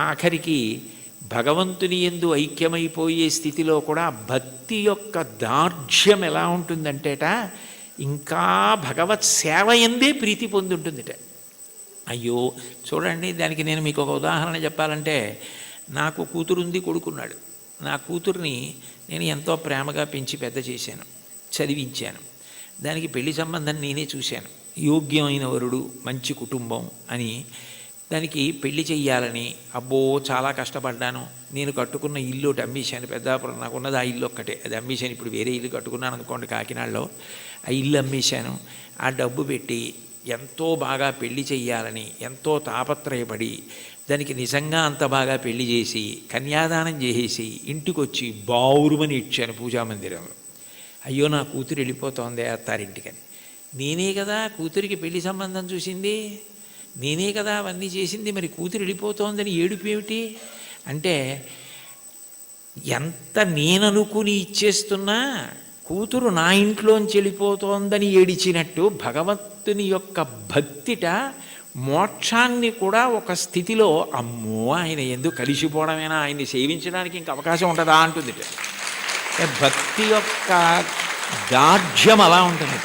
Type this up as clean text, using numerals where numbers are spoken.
ఆఖరికి భగవంతుని యందు ఐక్యమైపోయే స్థితిలో కూడా భక్తి యొక్క దార్ఢ్యం ఎలా ఉంటుందంటేట ఇంకా భగవత్ సేవ ఎందే ప్రీతి పొందుంటుందిట. అయ్యో చూడండి, దానికి నేను మీకు ఒక ఉదాహరణ చెప్పాలంటే, నాకు కూతురుంది, కొడుకున్నాడు. నా కూతుర్ని నేను ఎంతో ప్రేమగా పెంచి పెద్ద చేశాను, చదివించాను. దానికి పెళ్లి సంబంధం నేనే చూశాను. యోగ్యమైన వరుడు, మంచి కుటుంబం అని దానికి పెళ్లి చెయ్యాలని అబ్బో చాలా కష్టపడ్డాను. నేను కట్టుకున్న ఇల్లు ఒకటి అమ్మేశాను. పెద్దాపురం నాకున్నది ఆ ఇల్లు ఒక్కటే, అది అమ్మేశాను. ఇప్పుడు వేరే ఇల్లు కట్టుకున్నాను అనుకోండి కాకినాడలో. ఆ ఇల్లు అమ్మేశాను. ఆ డబ్బు పెట్టి ఎంతో బాగా పెళ్లి చెయ్యాలని ఎంతో తాపత్రయపడి దానికి నిజంగా అంత బాగా పెళ్లి చేసి కన్యాదానం చేసేసి ఇంటికొచ్చి బావురుమని ఇచ్చాను పూజామందిరంలో. అయ్యో నా కూతురు వెళ్ళిపోతోంది అత్తారింటికని. నేనే కదా కూతురికి పెళ్లి సంబంధం చూసింది, నేనే కదా అవన్నీ చేసింది, మరి కూతురు వెళ్ళిపోతోందని ఏడుపు ఏమిటి అంటే, ఎంత నేననుకుని ఇచ్చేస్తున్నా కూతురు నా ఇంట్లోంచి వెళ్ళిపోతోందని ఏడిచినట్టు భగవంతుని యొక్క భక్తిట మోక్షాన్ని కూడా ఒక స్థితిలో అమ్మో ఆయన ఎందుకు కలిసిపోవడమేనా, ఆయన్ని సేవించడానికి ఇంక అవకాశం ఉంటుందా అంటుంది. భక్తి యొక్క దార్ఢ్యం అలా ఉంటుంది.